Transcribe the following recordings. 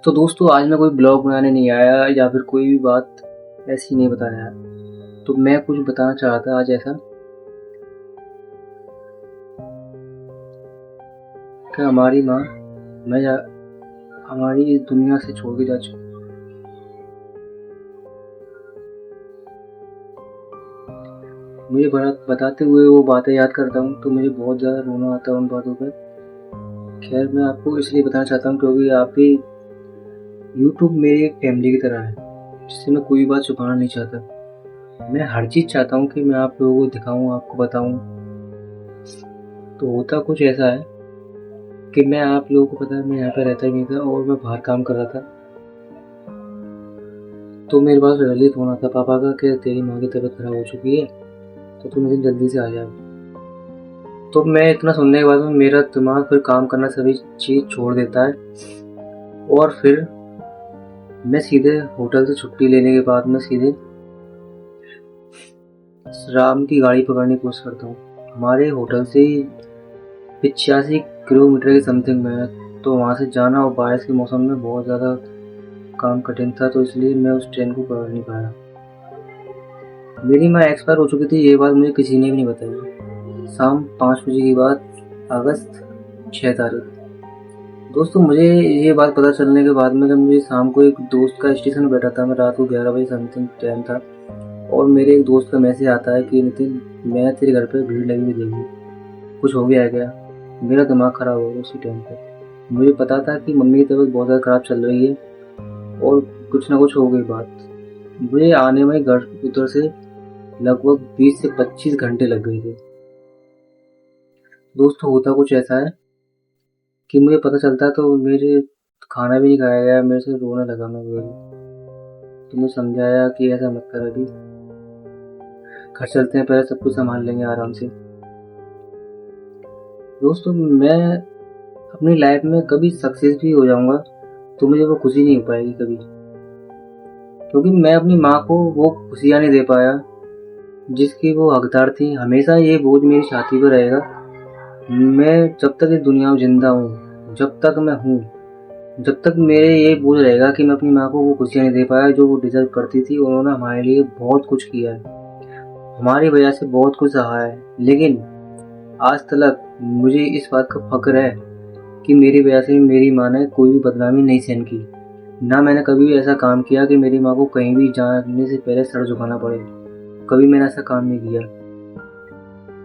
तो दोस्तों आज मैं कोई ब्लॉग बनाने नहीं आया या फिर कोई भी बात ऐसी नहीं बता रहा। तो मैं कुछ बताना चाह रहा था आज ऐसा कि हमारी माँ मैं हमारी इस दुनिया से छोड़ के जा चुकी। मुझे बताते हुए वो बातें याद करता हूँ तो मुझे बहुत ज़्यादा रोना आता है उन बातों पर। खैर मैं आपको इसलिए बताना चाहता हूँ क्योंकि आप भी यूट्यूब मेरी एक फैमिली की तरह है जिससे मैं कोई बात छुपाना नहीं चाहता। मैं हर चीज़ चाहता हूँ कि मैं आप लोगों को दिखाऊँ, आपको बताऊँ। तो होता कुछ ऐसा है कि मैं आप लोगों को पता है मैं यहाँ पे रहता ही नहीं था और मैं बाहर काम कर रहा था। तो मेरे पास रैली फ़ोन आता पापा का कि तेरी माँ की तबीयत खराब हो चुकी है तो तुम इतनी जल्दी से आ जाओ। तो मैं इतना सुनने के बाद में मेरा दिमाग फिर काम करना सभी चीज़ छोड़ देता है और फिर मैं सीधे होटल से छुट्टी लेने के बाद में सीधे राम की गाड़ी पकड़ने की कोशिश करता हूँ। हमारे होटल से 85 किलोमीटर के समथिंग में है तो वहाँ से जाना और बारिश के मौसम में बहुत ज़्यादा काम कठिन था तो इसलिए मैं उस ट्रेन को पकड़ नहीं पाया। मेरी माँ एक्सपायर हो चुकी थी, ये बात मुझे किसी ने भी नहीं बताई। शाम 5 बजे की बात, अगस्त 6 तारीख। दोस्तों मुझे ये बात पता चलने के बाद में जब मुझे शाम को एक दोस्त का स्टेशन में बैठा था, मैं रात को 11 बजे समथिंग टाइम था और मेरे एक दोस्त का मैसेज आता है कि नितिन मैं तेरे घर पे भीड़ लगी हुई देखी, कुछ हो गया है क्या। मेरा दिमाग ख़राब हो गया उसी टाइम पे। मुझे पता था कि मम्मी की तबीयत बहुत ज़्यादा ख़राब चल रही है और कुछ ना कुछ हो गई बात। मुझे आने में घर उधर से लगभग 20 से 25 घंटे लग गए थे। दोस्तों होता कुछ ऐसा है कि मुझे पता चलता है तो मेरे खाना भी नहीं खाया गया, मेरे से रोने लगा मैं भी। तो मुझे समझाया कि ऐसा मत कर अभी, घर चलते हैं, पहले सब कुछ संभाल लेंगे आराम से। दोस्तों मैं अपनी लाइफ में कभी सक्सेस भी हो जाऊंगा तो मुझे वो खुशी नहीं हो पाएगी कभी, क्योंकि मैं अपनी माँ को वो खुशियाँ नहीं दे पाया जिसकी वो हकदार थी। हमेशा ये बोझ मेरी छाती पर रहेगा। मैं जब तक इस दुनिया में जिंदा हूँ, जब तक मैं हूँ, जब तक मेरे ये बोझ रहेगा कि मैं अपनी माँ को वो खुशियाँ नहीं दे पाया जो वो डिजर्व करती थी। उन्होंने हमारे लिए बहुत कुछ किया है, हमारी वजह से बहुत कुछ सहा है, लेकिन आज तक मुझे इस बात का फक्र है कि मेरी वजह से मेरी माँ ने कोई भी बदनामी नहीं सहन की। ना मैंने कभी भी ऐसा काम किया कि मेरी माँ को कहीं भी जाने से पहले सर झुकाना पड़े। कभी मैंने ऐसा काम नहीं किया।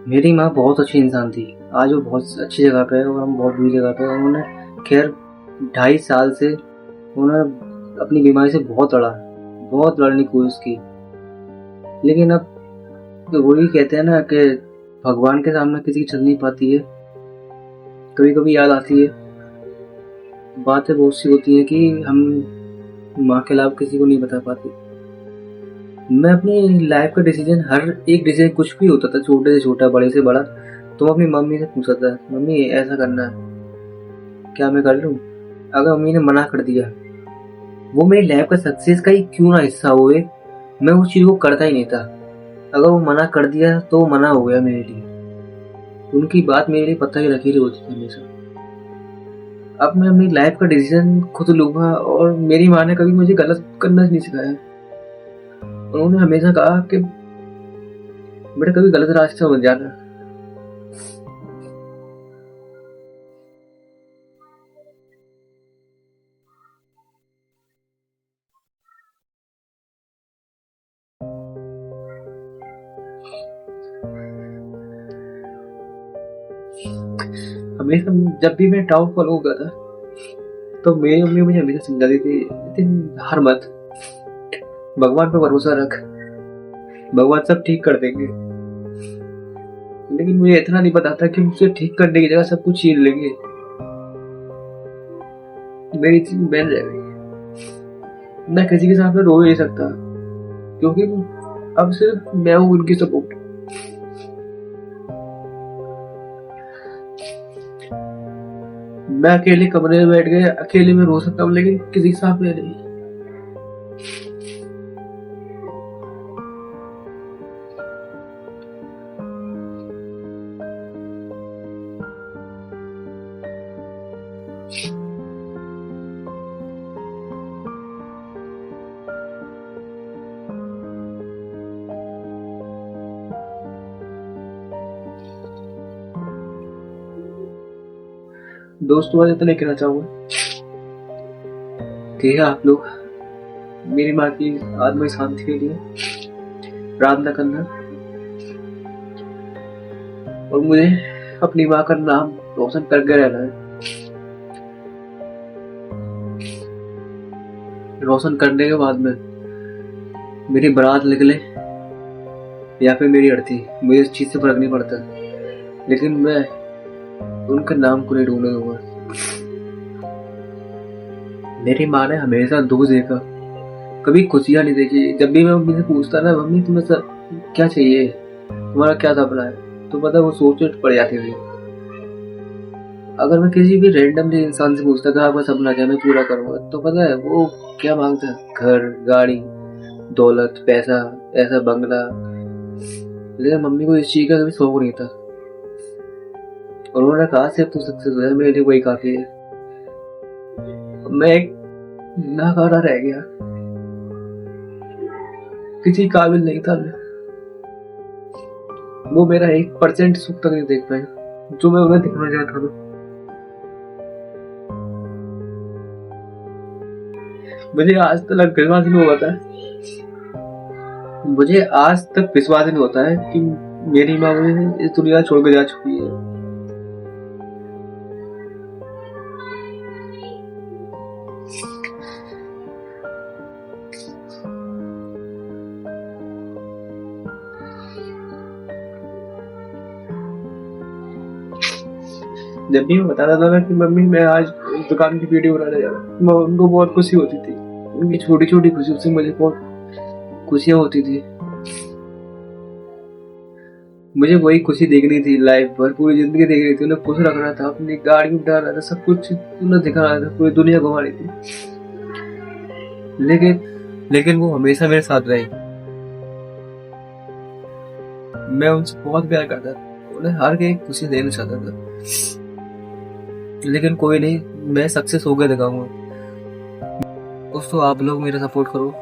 मेरी माँ बहुत अच्छी इंसान थी, आज वो बहुत अच्छी जगह पे है और हम बहुत बुरी जगह पे हैं। उन्होंने खैर 2.5 साल से उन्होंने अपनी बीमारी से बहुत लड़ने की कोशिश की, लेकिन अब तो वही कहते हैं ना कि भगवान के सामने किसी की चल नहीं पाती है। कभी कभी याद आती है, बातें बहुत सी होती हैं कि हम माँ के अलावा किसी को नहीं बता पाते। मैं अपनी लाइफ का डिसीजन, हर एक डिसीजन कुछ भी होता था, छोटे से छोटा बड़े से बड़ा, तो मैं अपनी मम्मी से पूछा था, मम्मी ऐसा करना है क्या मैं कर लूँ। अगर मम्मी ने मना कर दिया, वो मेरी लाइफ का सक्सेस का ही क्यों ना हिस्सा हुए, मैं उस चीज़ को करता ही नहीं था। अगर वो मना कर दिया तो वो मना हो गया मेरे लिए। उनकी बात मेरे लिए पत्थर की लकीर होती थी हमेशा। अब मैं अपनी लाइफ का डिसीजन खुद लूँगा और मेरी माँ ने कभी मुझे गलत करना नहीं सिखाया। उन्होंने हमेशा कहा कि बेटा कभी गलत रास्ते मत जाना। हमेशा जब भी मैं डाउट फॉलो होगा था तो मेरी मम्मी मुझे हमेशा समझाती थी, लेकिन हार मत, भगवान पे भरोसा रख, भगवान सब ठीक कर देंगे। लेकिन मुझे इतना नहीं पता था कि मुझसे ठीक करने की जगह सब कुछ छीन लेंगे, मेरी चीज बहन रह गई। मैं किसी के सामने रो ही नहीं सकता क्योंकि अब सिर्फ मैं हूँ उनकी सपोर्ट। मैं अकेले कमरे में बैठ गए, अकेले में रो सकता हूँ लेकिन किसी के सामने नहीं। दोस्तों आज इतना कहना चाहूंगा कि आप लोग मेरी माँ की आत्मा की शांति के लिए प्रार्थना करना और मुझे अपनी माँ का नाम रोशन करके रहना है। रोशन करने के बाद में मेरी बारात निकले या फिर मेरी अर्थी, मुझे इस चीज से फर्क नहीं पड़ता, लेकिन मैं उनके नाम को नहीं ढूंढने दूंगा। मेरी माँ ने हमेशा दुख देखा, कभी खुशियां नहीं देखी। जब भी मैं मम्मी से पूछता ना, मम्मी तुम्हें क्या चाहिए, तुम्हारा क्या सपना है, तो पता वो सोच पड़ जाती थी। अगर मैं किसी भी रैंडम इंसान से पूछता कि आपका सपना क्या, मैं पूरा करूंगा, तो पता है वो क्या मांगता है? घर, गाड़ी, दौलत, पैसा, ऐसा बंगला। लेकिन मम्मी को इस चीज का कभी शौक नहीं था और उन्होंने कहा सिर्फ तू सक्सेस हो जाए, मेरे लिए वही काफी है। मैं एक नाकारा रह गया, किसी काबिल नहीं था मैं। वो मेरा 1% सुख तक नहीं देख पाए जो मैं उन्हें दिखना चाहता था। मुझे आज तक विश्वास नहीं होता है, मुझे आज तक विश्वास नहीं होता है कि मेरी माँ मुझे इस दुनिया छोड़ के जा चुकी है। जब भी मैं बताता था ना कि मम्मी मैं आज दुकान की वीडियो बनाने जा रहा हूँ, मैं उनको बहुत खुशी होती थी। उनकी छोटी छोटी खुशियों से मुझे बहुत खुशियां होती थी। मुझे वही खुशी देखनी थी लाइफ भर, पूरी जिंदगी देखनी थी। उन्हें खुश रखना था, अपनी गाड़ी में बिठाना था, सब कुछ उन्हें दिखाना था, पूरी दुनिया घुमानी थी। लेकिन वो हमेशा मेरे साथ रही। मैं उनसे बहुत प्यार करता था, उन्हें हर एक खुशी देना चाहता था। लेकिन कोई नहीं, मैं सक्सेस होकर दिखाऊंगा। दोस्तों आप लोग मेरा सपोर्ट करो,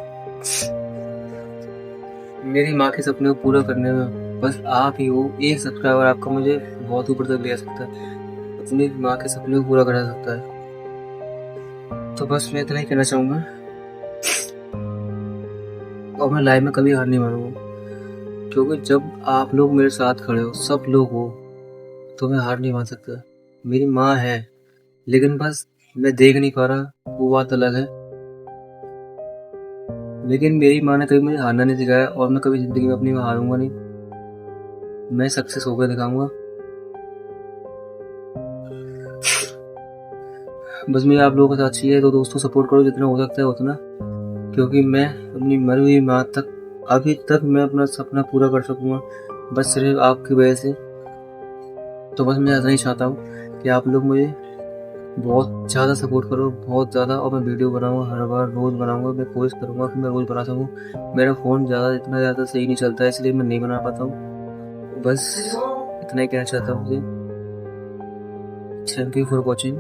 मेरी माँ के सपने को पूरा करने में बस आप ही हो। एक सब्सक्राइबर आपका मुझे बहुत ऊपर तक ले जा सकता है, अपनी माँ के सपने को पूरा करा सकता है। तो बस मैं इतना ही कहना चाहूंगा और मैं लाइफ में कभी हार नहीं मानूंगा, क्योंकि जब आप लोग मेरे साथ खड़े हो, सब लोग हो, तो मैं हार नहीं मान सकता। मेरी माँ है, लेकिन बस मैं देख नहीं पा रहा, वो बात अलग है। लेकिन मेरी माँ ने कभी मुझे हारना नहीं सिखाया और मैं कभी जिंदगी में अपनी माँ हारूंगा नहीं। मैं सक्सेस होकर दिखाऊंगा। बस मैं आप लोगों का साथ चाहिए, तो दोस्तों सपोर्ट करो जितना हो सकता है उतना, क्योंकि मैं अपनी मरी हुई माँ तक अभी तक मैं अपना सपना पूरा कर सकूंगा, बस सिर्फ आपकी वजह से। तो बस मैं ऐसा ही चाहता हूँ कि आप लोग मुझे बहुत ज़्यादा सपोर्ट करो, बहुत ज़्यादा। और मैं वीडियो बनाऊंगा, हर बार रोज़ बनाऊंगा। मैं कोशिश करूंगा कि मैं रोज़ बना सकूं। मेरा फ़ोन इतना ज़्यादा सही नहीं चलता है, इसलिए मैं नहीं बना पाता हूँ। बस इतना ही कहना चाहता हूँ। Thank you for watching.